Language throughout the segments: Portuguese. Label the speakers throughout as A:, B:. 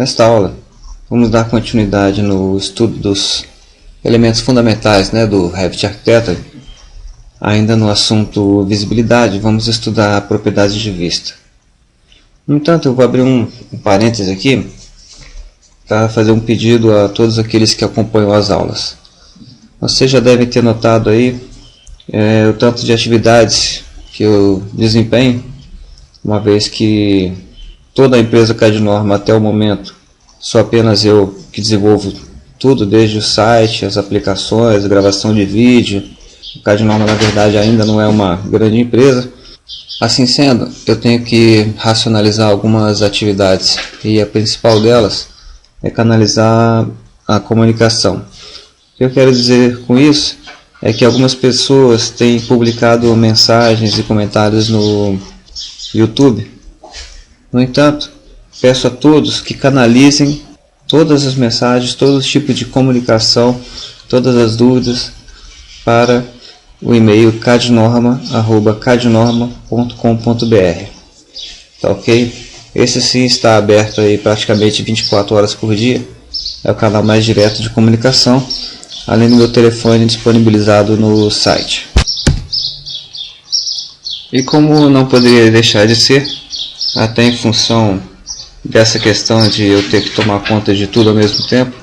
A: Nesta aula, vamos dar continuidade no estudo dos elementos fundamentais, do Revit Arquiteto. Ainda no assunto visibilidade, vamos estudar propriedades de vista. No entanto, eu vou abrir um parêntese aqui para fazer um pedido a todos aqueles que acompanham as aulas. Vocês já devem ter notado aí o tanto de atividades que eu desempenho, uma vez que toda a empresa CAD-Norma até o momento sou apenas eu que desenvolvo tudo, desde o site, as aplicações, a gravação de vídeo. O CAD-Norma, na verdade, ainda não é uma grande empresa. Assim sendo, eu tenho que racionalizar algumas atividades e a principal delas é canalizar a comunicação. O que eu quero dizer com isso é que algumas pessoas têm publicado mensagens e comentários no YouTube. No entanto, peço a todos que canalizem todas as mensagens, todo tipo de comunicação, todas as dúvidas para o e-mail cadnorma@cadnorma.com.br. Tá ok? Esse sim está aberto aí praticamente 24 horas por dia. É o canal mais direto de comunicação, além do meu telefone disponibilizado no site. E como não poderia deixar de ser, até em função dessa questão de eu ter que tomar conta de tudo ao mesmo tempo,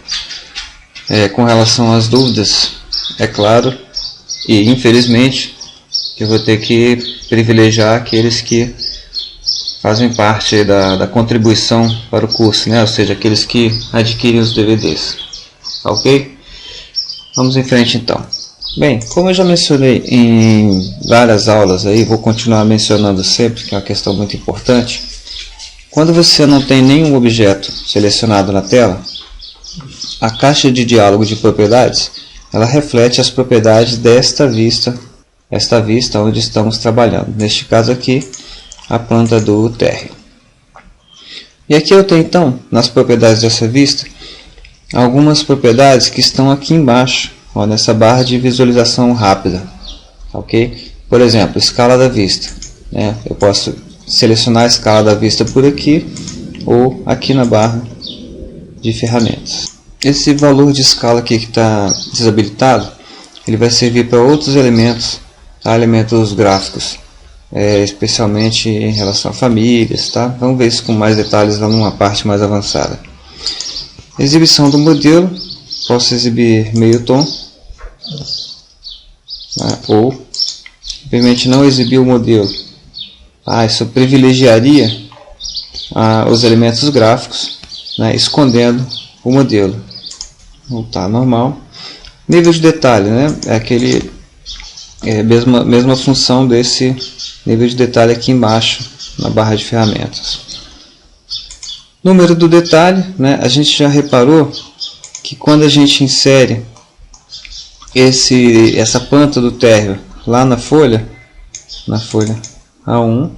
A: com relação às dúvidas, é claro, e infelizmente eu vou ter que privilegiar aqueles que fazem parte da contribuição para o curso, ou seja, aqueles que adquirem os DVDs. Ok? Vamos em frente então. Bem, como eu já mencionei em várias aulas, vou continuar mencionando sempre, que é uma questão muito importante. Quando você não tem nenhum objeto selecionado na tela, a caixa de diálogo de propriedades ela reflete as propriedades desta vista, esta vista onde estamos trabalhando. Neste caso aqui, a planta do térreo. E aqui eu tenho então, nas propriedades dessa vista, algumas propriedades que estão aqui embaixo, nessa barra de visualização rápida. Ok? Por exemplo, escala da vista. Eu posso selecionar a escala da vista por aqui ou aqui na barra de ferramentas. Esse valor de escala aqui que está desabilitado, ele vai servir para outros elementos, elementos gráficos, especialmente em relação a famílias. Vamos ver isso com mais detalhes lá numa parte mais avançada. Exibição do modelo, posso exibir meio tom, ou simplesmente não exibir o modelo. Isso privilegiaria os elementos gráficos, escondendo o modelo. Voltar normal. Nível de detalhe, é aquele mesma função desse nível de detalhe aqui embaixo na barra de ferramentas. Número do detalhe, a gente já reparou que quando a gente insere essa planta do térreo lá na folha A1,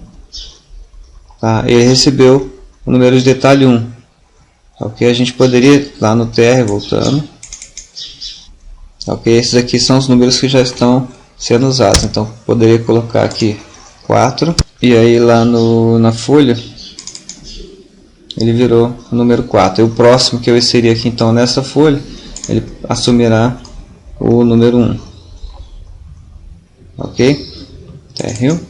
A: ele recebeu o número de detalhe 1. Ok, a gente poderia lá no térreo, voltando. Ok, esses aqui são os números que já estão sendo usados. Então poderia colocar aqui 4 e aí lá na folha ele virou o número 4. E o próximo que eu inserir aqui então nessa folha, ele assumirá o número 1. Ok, térreo.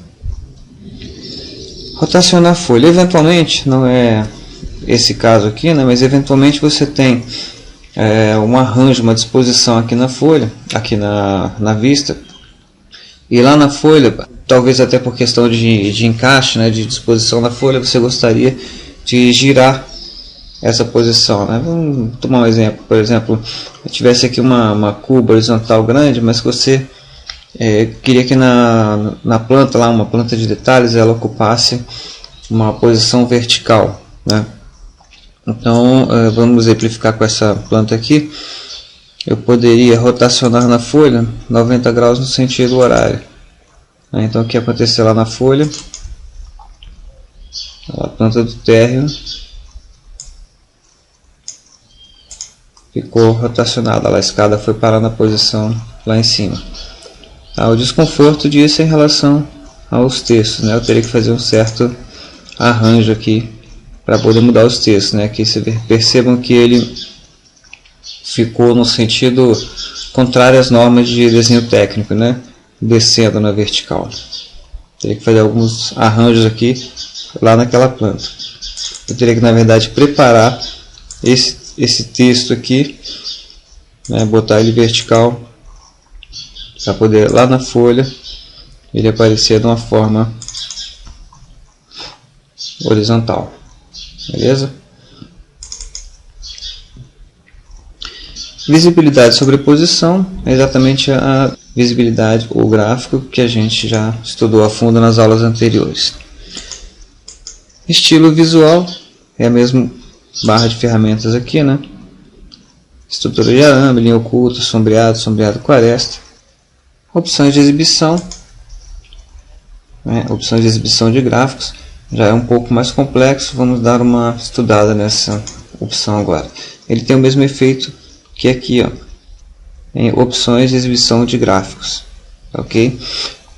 A: Rotacionar a folha. Eventualmente, não é esse caso aqui, mas eventualmente você tem um arranjo, uma disposição aqui na folha, aqui na vista, e lá na folha, talvez até por questão de encaixe, de disposição na folha, você gostaria de girar essa posição. Vamos tomar um exemplo. Por exemplo, eu tivesse aqui uma cuba horizontal grande, mas que você queria que na planta, uma planta de detalhes, ela ocupasse uma posição vertical. Então, vamos exemplificar com essa planta aqui. Eu poderia rotacionar na folha 90 graus no sentido horário. Então, o que aconteceu lá na folha? A planta do térreo ficou rotacionada. A escada foi parar na posição lá em cima. O desconforto disso em relação aos textos. Eu teria que fazer um certo arranjo aqui para poder mudar os textos, né? Aqui percebam que ele ficou no sentido contrário às normas de desenho técnico, né? Descendo na vertical. Teria que fazer alguns arranjos aqui lá naquela planta. Eu teria que, na verdade, preparar esse texto aqui, né? Botar ele vertical para poder lá na folha ele aparecer de uma forma horizontal. Beleza? Visibilidade e sobreposição é exatamente a visibilidade ou gráfico que a gente já estudou a fundo nas aulas anteriores. Estilo visual é a mesma barra de ferramentas aqui, né? Estrutura de arame, linha oculta, sombreado, sombreado com aresta. Opções de exibição, né? Opções de exibição de gráficos já é um pouco mais complexo, vamos dar uma estudada nessa opção agora. Ele tem o mesmo efeito que aqui, ó, em opções de exibição de gráficos, ok?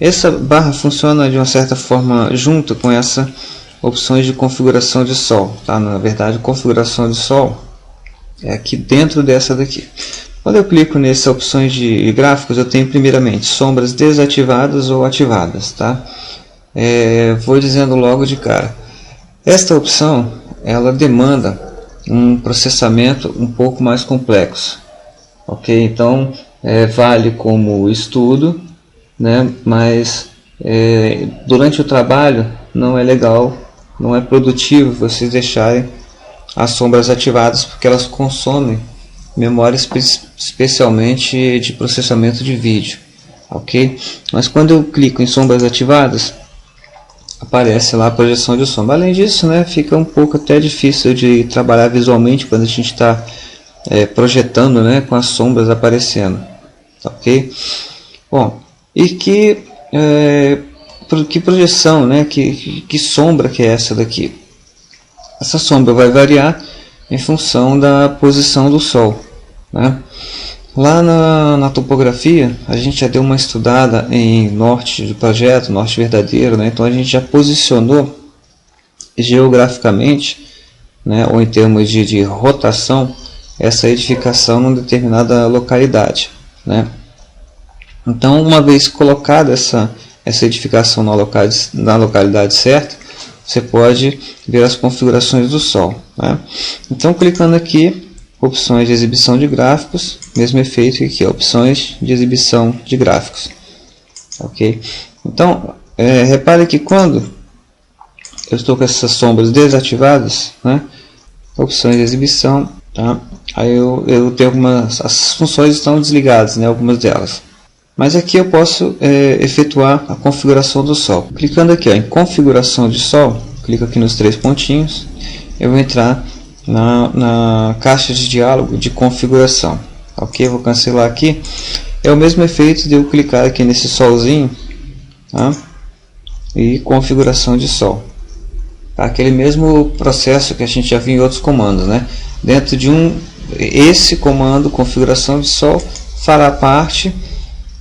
A: Essa barra funciona de uma certa forma junto com essa opções de configuração de sol, tá? Na verdade, configuração de sol é aqui dentro dessa daqui. Quando eu clico nessas opções de gráficos, eu tenho primeiramente sombras desativadas ou ativadas, tá? Vou dizendo logo de cara. Esta opção, ela demanda um processamento um pouco mais complexo, ok? Então, vale como estudo, né? Mas durante o trabalho não é legal, não é produtivo vocês deixarem as sombras ativadas, porque elas consomem memória, especialmente de processamento de vídeo, ok? Mas quando eu clico em sombras ativadas, aparece lá a projeção de sombra. Além disso, né, fica um pouco até difícil de trabalhar visualmente quando a gente está projetando, né, com as sombras aparecendo, ok? Bom, e que projeção, né, que sombra que é essa daqui? Essa sombra vai variar em função da posição do Sol, né? Lá na topografia, a gente já deu uma estudada em norte de projeto, norte verdadeiro, né? Então a gente já posicionou geograficamente, né, ou em termos de rotação, essa edificação numa determinada localidade, né? Então, uma vez colocada essa edificação na localidade certa, você pode ver as configurações do Sol, né? Então, clicando aqui, opções de exibição de gráficos, mesmo efeito que aqui, opções de exibição de gráficos, ok? Então, repare que quando eu estou com essas sombras desativadas, né, opções de exibição, tá? Aí eu tenho as funções estão desligadas, né, algumas delas. Mas aqui eu posso efetuar a configuração do Sol. Clicando aqui, ó, em configuração de Sol, clico aqui nos 3 pontinhos, eu vou entrar na caixa de diálogo de configuração, ok? Vou cancelar aqui. É o mesmo efeito de eu clicar aqui nesse solzinho, tá? E configuração de Sol, tá? Aquele mesmo processo que a gente já viu em outros comandos, né? Dentro de esse comando configuração de Sol fará parte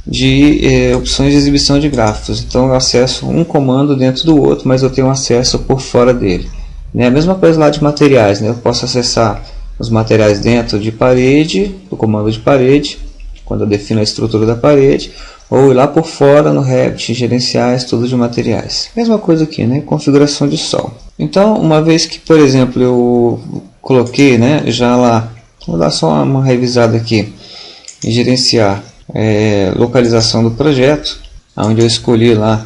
A: de opções de exibição de gráficos. Então eu acesso um comando dentro do outro, mas eu tenho acesso por fora dele. A mesma coisa lá de materiais, né? Eu posso acessar os materiais dentro de parede, do comando de parede, quando eu defino a estrutura da parede, ou ir lá por fora no Revit, gerenciais, tudo de materiais. Mesma coisa aqui, né? Configuração de Sol. Então, uma vez que, por exemplo, eu coloquei, né, já lá, vou dar só uma revisada aqui, em gerenciar localização do projeto, onde eu escolhi lá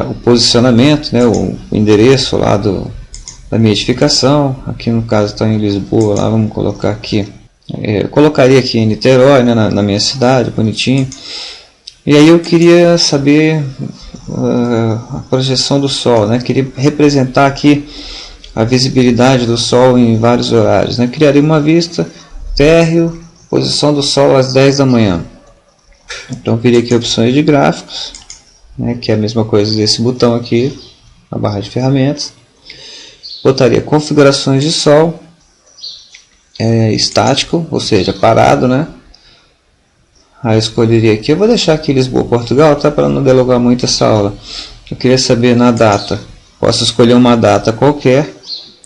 A: o posicionamento, né, o endereço lá da minha edificação. Aqui no caso está em Lisboa, lá vamos colocar aqui, eu colocaria aqui em Niterói, né, na minha cidade, bonitinho. E aí eu queria saber a projeção do Sol, né, queria representar aqui a visibilidade do Sol em vários horários, né. Criaria uma vista, térreo, posição do Sol às 10 da manhã. Então eu viria aqui opções de gráficos, né, que é a mesma coisa desse botão aqui, a barra de ferramentas. Botaria configurações de Sol, estático, ou seja, parado, né? Aí eu escolheria aqui, eu vou deixar aqui Lisboa, Portugal, tá, para não delongar muito essa aula. Eu queria saber na data, posso escolher uma data qualquer,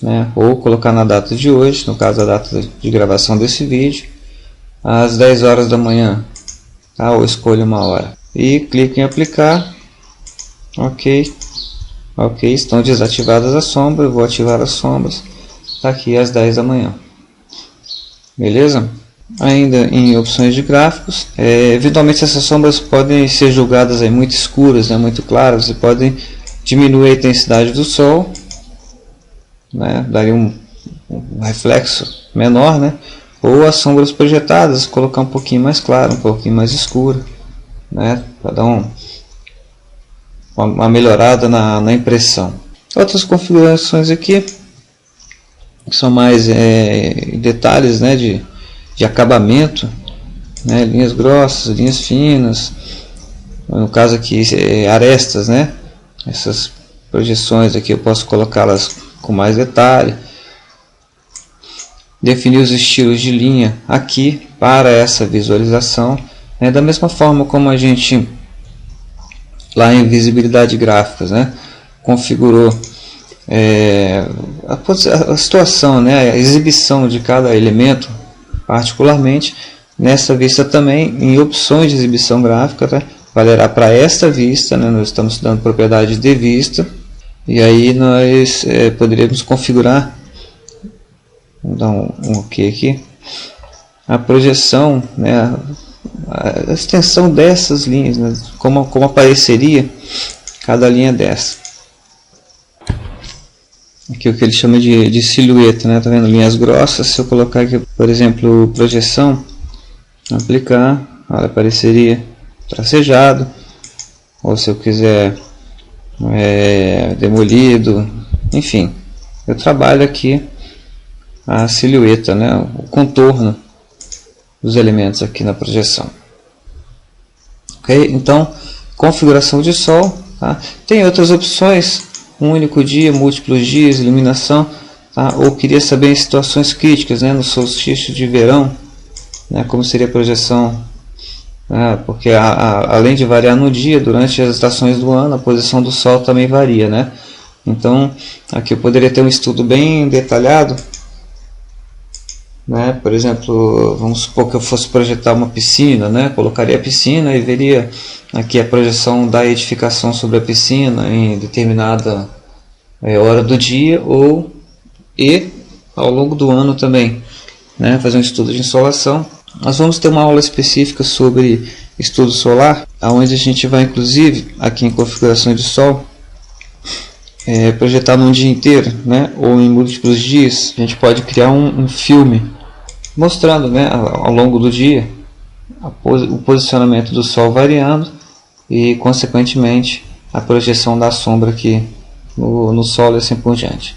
A: né? Ou colocar na data de hoje, no caso a data de gravação desse vídeo, às 10 horas da manhã, tá? Ou escolho uma hora e clico em aplicar. Ok, estão desativadas as sombras. Eu vou ativar as sombras, tá aqui às 10 da manhã, beleza? Ainda em opções de gráficos, eventualmente essas sombras podem ser julgadas aí muito escuras, né, muito claras, e podem diminuir a intensidade do sol, né, daria um reflexo menor, né, ou as sombras projetadas, colocar um pouquinho mais claro, um pouquinho mais escuro, né, para dar uma melhorada na impressão. Outras configurações aqui que são mais detalhes, né, de acabamento, né, linhas grossas, linhas finas, no caso aqui arestas, né, essas projeções aqui eu posso colocá-las com mais detalhe, definir os estilos de linha aqui para essa visualização, né, da mesma forma como a gente lá em visibilidade gráficas, né, configurou a situação, né, a exibição de cada elemento particularmente. Nessa vista também, em opções de exibição gráfica, tá? Valerá para esta vista, né? Nós estamos dando propriedade de vista, e aí nós poderíamos configurar, vou dar um OK aqui, a projeção, né? A extensão dessas linhas, né? como apareceria cada linha dessa. Aqui o que ele chama de silhueta, né? Tá vendo? Linhas grossas. Se eu colocar aqui, por exemplo, projeção, aplicar, ela apareceria tracejado, ou se eu quiser demolido, enfim, eu trabalho aqui a silhueta, né? O contorno dos elementos aqui na projeção. Ok? Então, configuração de sol, tá? Tem outras opções. Um único dia, múltiplos dias, iluminação, tá? Ou queria saber em situações críticas, né, no solstício de verão, né, como seria a projeção, né, porque além de variar no dia, durante as estações do ano, a posição do Sol também varia, né? Então, aqui eu poderia ter um estudo bem detalhado, né? Por exemplo, vamos supor que eu fosse projetar uma piscina, né? Colocaria a piscina e veria aqui a projeção da edificação sobre a piscina em determinada hora do dia e ao longo do ano também, né? Fazer um estudo de insolação. Nós vamos ter uma aula específica sobre estudo solar, onde a gente vai inclusive aqui em configuração de sol projetar num dia inteiro, né? Ou em múltiplos dias. A gente pode criar um filme mostrando, né, ao longo do dia o posicionamento do Sol variando e consequentemente a projeção da sombra aqui no Sol e assim por diante.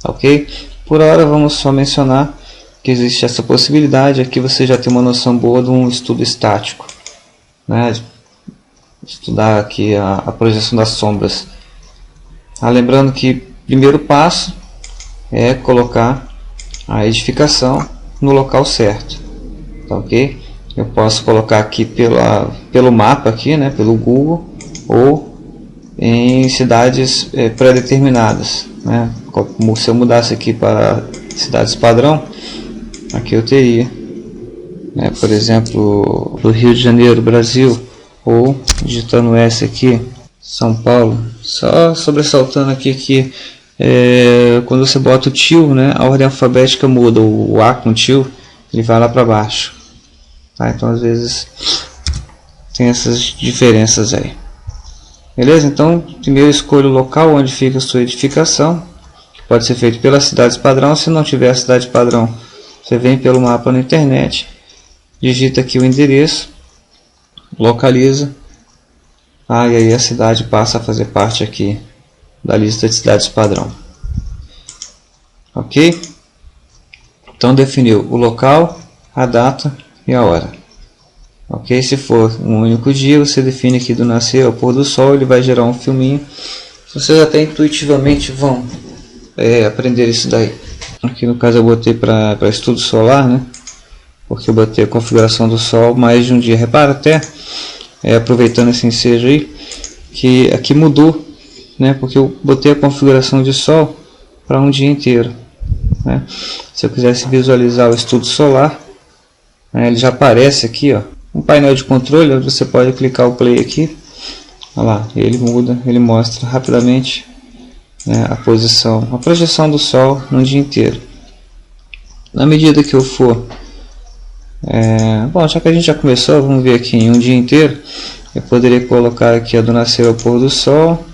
A: Ok? Por hora vamos só mencionar que existe essa possibilidade. Aqui você já tem uma noção boa de um estudo estático, né? Estudar aqui a projeção das sombras. Lembrando que o primeiro passo é colocar a edificação no local certo, tá, ok? Eu posso colocar aqui pelo mapa aqui, né, pelo Google, ou em cidades pré-determinadas, né? Como se eu mudasse aqui para cidades padrão, aqui eu teria, né, por exemplo, do Rio de Janeiro, Brasil, ou digitando S aqui, São Paulo. Só sobressaltando aqui que quando você bota o tio, né, a ordem alfabética muda. O A com tio, ele vai lá para baixo, tá? Então às vezes tem essas diferenças aí, beleza? Então primeiro escolha o local onde fica a sua edificação, que pode ser feito pelas cidades padrão. Se não tiver a cidade padrão, você vem pelo mapa na internet, digita aqui o endereço, localiza, e aí a cidade passa a fazer parte aqui da lista de cidades padrão. Ok? Então definiu o local, a data e a hora. Ok? Se for um único dia, você define aqui do nascer ao pôr do sol, ele vai gerar um filminho. Vocês até intuitivamente vão aprender isso daí. Aqui no caso eu botei para estudo solar, né? Porque eu botei a configuração do sol mais de um dia. Repara até, aproveitando esse ensejo aí, que aqui mudou, né? Porque eu botei a configuração de sol para um dia inteiro. né? Se eu quisesse visualizar o estudo solar, né, ele já aparece aqui, ó, um painel de controle onde você pode clicar o play aqui. Olha lá, ele muda, ele mostra rapidamente, né, a posição, a projeção do Sol no dia inteiro. Na medida que eu for, bom, já que a gente já começou, vamos ver aqui em um dia inteiro. Eu poderia colocar aqui a do nascer ao pôr do Sol,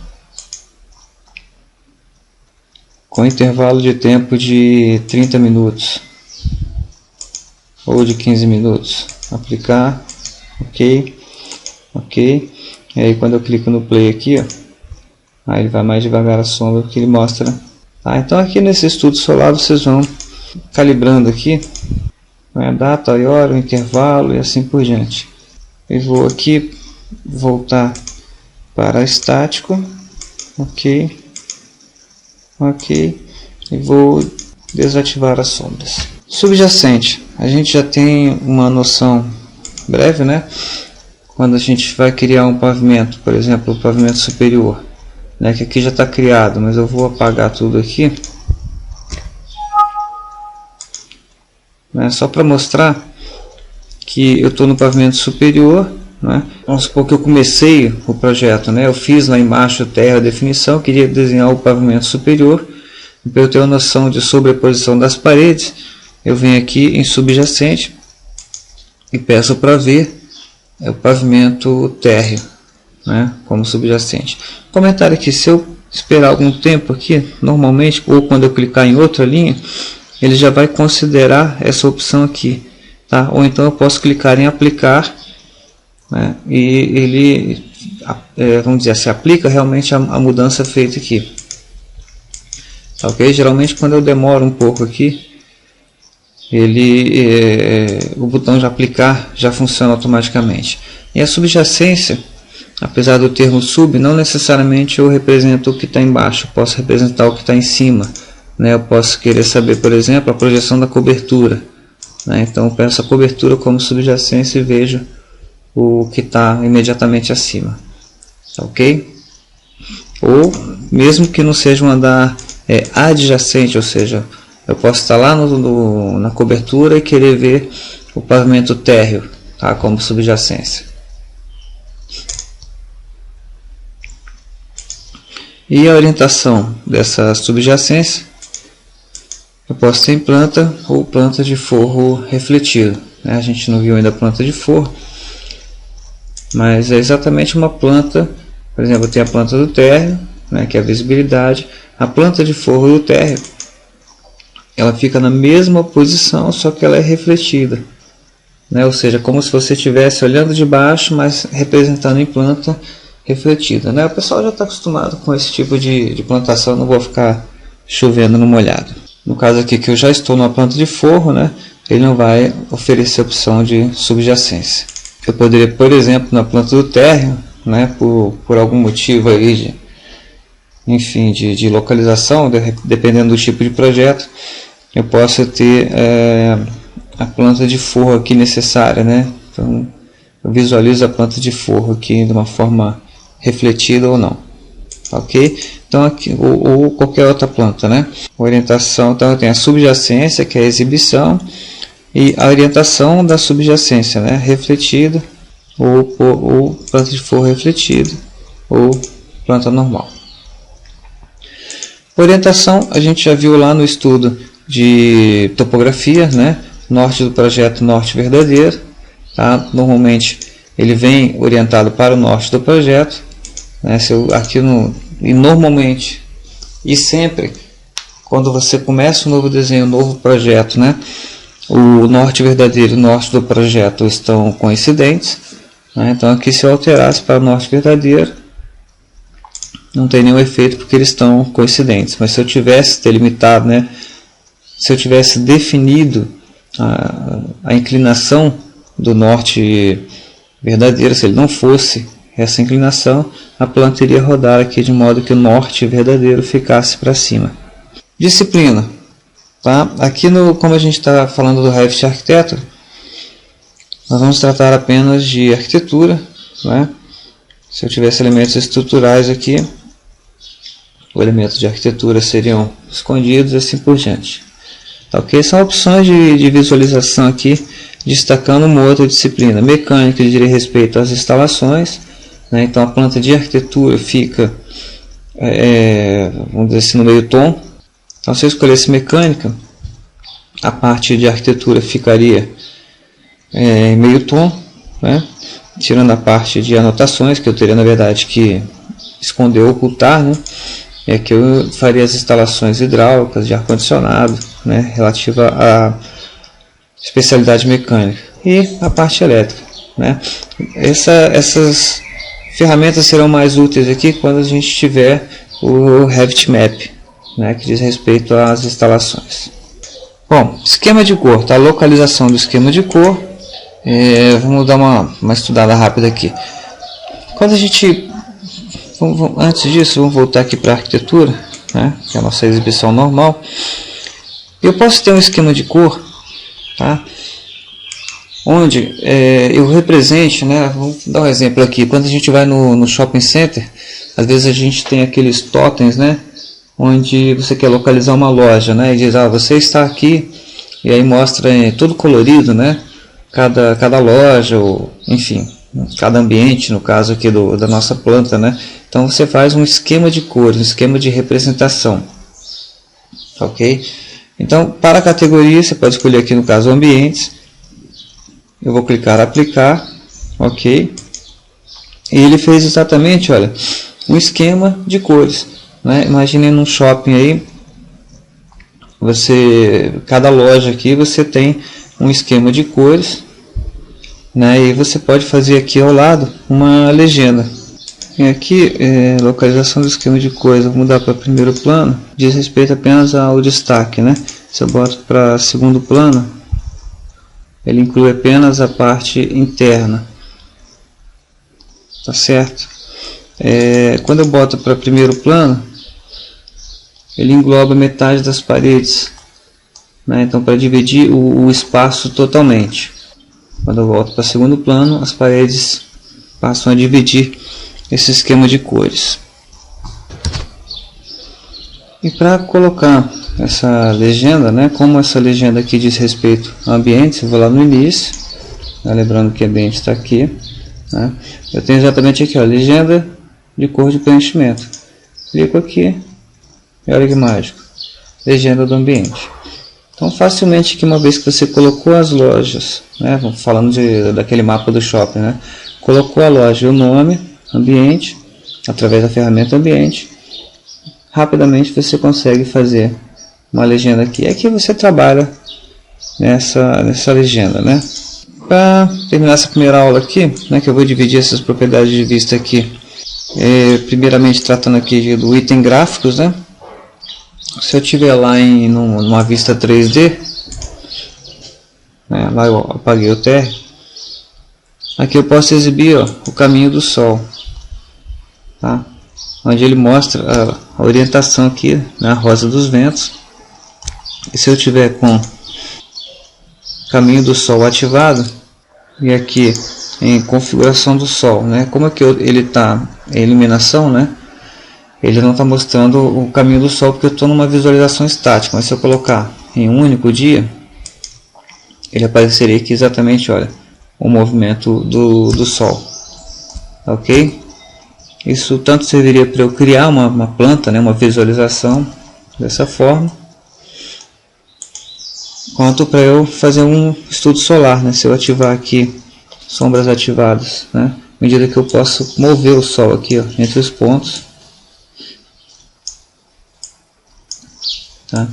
A: com intervalo de tempo de 30 minutos ou de 15 minutos. Aplicar, ok, ok. E aí quando eu clico no play aqui, ó, aí ele vai mais devagar a sombra, porque ele mostra. Então aqui nesse estudo solar vocês vão calibrando aqui, né, a data e hora, o intervalo e assim por diante. Eu vou aqui voltar para estático, ok, ok, e vou desativar as sombras. Subjacente, a gente já tem uma noção breve, né? Quando a gente vai criar um pavimento, por exemplo, o pavimento superior, né, que aqui já está criado, mas eu vou apagar tudo aqui, né, só para mostrar que eu estou no pavimento superior, né? Vamos supor que eu comecei o projeto, né, eu fiz lá embaixo terra, definição, queria desenhar o pavimento superior, e para eu ter uma noção de sobreposição das paredes, eu venho aqui em subjacente e peço para ver o pavimento térreo, né, como subjacente. Comentário aqui, se eu esperar algum tempo aqui, normalmente, ou quando eu clicar em outra linha, ele já vai considerar essa opção aqui, tá? Ou então eu posso clicar em aplicar, né, e ele, vamos dizer, se aplica realmente a mudança feita aqui, tá, ok? Geralmente quando eu demoro um pouco aqui, o botão de aplicar já funciona automaticamente. E a subjacência, apesar do termo sub, não necessariamente eu represento o que está embaixo, eu posso representar o que está em cima, né? Eu posso querer saber, por exemplo, a projeção da cobertura, né? Então eu peço a cobertura como subjacência e vejo o que está imediatamente acima, tá, ok? Ou mesmo que não seja um andar adjacente, ou seja, eu posso estar lá na cobertura e querer ver o pavimento térreo, tá, como subjacência. E a orientação dessa subjacência, eu posso ter em planta ou planta de forro refletido, né? A gente não viu ainda a planta de forro, mas é exatamente uma planta. Por exemplo, eu tenho a planta do térreo, né, que é a visibilidade. A planta de forro do térreo, ela fica na mesma posição, só que ela é refletida, né? Ou seja, como se você estivesse olhando de baixo, mas representando em planta refletida, né? O pessoal já está acostumado com esse tipo de plantação, não vou ficar chovendo no molhado. No caso aqui que eu já estou numa planta de forro, né, ele não vai oferecer opção de subjacência. Eu poderia, por exemplo, na planta do térreo, né, por algum motivo aí de localização, dependendo do tipo de projeto, eu posso ter a planta de forro aqui necessária, né? Então eu visualizo a planta de forro aqui de uma forma refletida ou não, tá, ok? Então aqui, ou qualquer outra planta, né? Orientação, então eu tenho a subjacência, que é a exibição, e a orientação da subjacência, né? Refletida, ou planta de forro refletida, ou planta normal. Orientação, a gente já viu lá no estudo de topografia, né? Norte do projeto, norte verdadeiro, tá? Normalmente ele vem orientado para o norte do projeto, né? E normalmente e sempre quando você começa um novo desenho, um novo projeto, né? O norte verdadeiro e o norte do projeto estão coincidentes, né? Então aqui, se eu alterasse para o norte verdadeiro, não tem nenhum efeito porque eles estão coincidentes. Mas se eu tivesse delimitado, né, se eu tivesse definido a inclinação do norte verdadeiro, se ele não fosse essa inclinação, a planta iria rodar aqui de modo que o norte verdadeiro ficasse para cima. Disciplina, tá? Aqui como a gente está falando do Revit Arquiteto, nós vamos tratar apenas de arquitetura, né? Se eu tivesse elementos estruturais aqui, os elementos de arquitetura seriam escondidos e assim por diante. Ok? São opções de visualização aqui, destacando uma outra disciplina. Mecânica diz respeito às instalações, né? Então a planta de arquitetura fica, vamos dizer assim, no meio tom. Então se eu escolhesse mecânica, a parte de arquitetura ficaria em meio tom, né? Tirando a parte de anotações, que eu teria na verdade que esconder ou ocultar, né? E aqui eu faria as instalações hidráulicas, de ar-condicionado, né? Relativa à especialidade mecânica, e a parte elétrica, né? Essas ferramentas serão mais úteis aqui quando a gente tiver o Revit Map, né? Que diz respeito às instalações. Bom, esquema de cor, tá? A localização do esquema de cor. Vamos dar uma estudada rápida aqui. Quando a gente, antes disso, vamos voltar aqui para a arquitetura, né? Que é a nossa exibição normal. Eu posso ter um esquema de cor, tá? Onde eu represente, né? Vamos dar um exemplo aqui. Quando a gente vai no shopping center, às vezes a gente tem aqueles totens, né? Onde você quer localizar uma loja, né? E diz, você está aqui, e aí mostra tudo colorido, né? Cada loja, ou enfim, cada ambiente, no caso aqui da nossa planta, né? Então você faz um esquema de cores, um esquema de representação, ok? Então, para a categoria, você pode escolher aqui no caso ambientes. Eu vou clicar aplicar, ok? E ele fez exatamente, olha, um esquema de cores, né? Imagine num shopping aí, cada loja aqui você tem um esquema de cores, né? E você pode fazer aqui ao lado uma legenda. E aqui, localização do esquema de cores, vou mudar para primeiro plano, diz respeito apenas ao destaque, né? Se eu boto para segundo plano, ele inclui apenas a parte interna, tá certo? Quando eu boto para primeiro plano, ele engloba metade das paredes, né? Então, para dividir o espaço totalmente. Quando eu volto para segundo plano, as paredes passam a dividir esse esquema de cores. E para colocar essa legenda, né? Como essa legenda aqui diz respeito a ambientes, eu vou lá no início, né? Lembrando que ambiente está aqui, né? Eu tenho exatamente aqui, ó, legenda de cor de preenchimento. Clico aqui e olha que mágico, legenda do ambiente. Então facilmente aqui, uma vez que você colocou as lojas, né? Falando daquele mapa do shopping, né? Colocou a loja e o nome, ambiente, através da ferramenta ambiente, rapidamente você consegue fazer uma legenda aqui. Aqui você trabalha nessa legenda, né? Para terminar essa primeira aula aqui, né, que eu vou dividir essas propriedades de vista aqui, primeiramente tratando aqui do item gráficos, né? Se eu tiver lá numa vista 3D, né, lá eu apaguei o TR, aqui eu posso exibir, ó, o caminho do Sol, tá? Onde ele mostra a orientação aqui na rosa dos ventos. E se eu tiver com caminho do Sol ativado, e aqui em configuração do Sol, né? Como é que ele está em iluminação, né? Ele não está mostrando o caminho do Sol porque eu estou numa visualização estática. Mas se eu colocar em um único dia, ele apareceria aqui exatamente, olha, o movimento do Sol, ok? Isso tanto serviria para eu criar uma planta, né, uma visualização dessa forma, quanto para eu fazer um estudo solar, né? Se eu ativar aqui sombras ativadas, né? À medida que eu posso mover o Sol aqui, ó, entre os pontos, tá?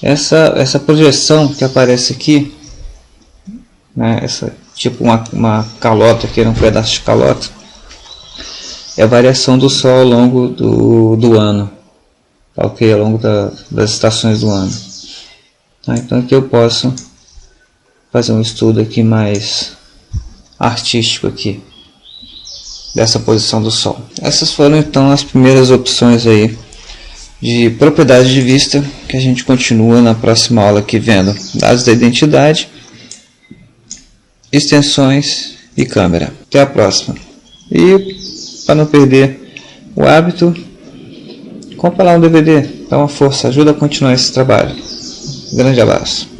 A: Essa projeção que aparece aqui, né? Tipo uma calota aqui, um pedaço de calota, é a variação do Sol ao longo do ano, ok? Ao longo das estações do ano. Tá? Então aqui eu posso fazer um estudo aqui mais artístico aqui dessa posição do Sol. Essas foram então as primeiras opções aí de propriedade de vista, que a gente continua na próxima aula aqui vendo dados da identidade, extensões e câmera. Até a próxima. E para não perder o hábito, compra lá um DVD, dá uma força, ajuda a continuar esse trabalho. Grande abraço.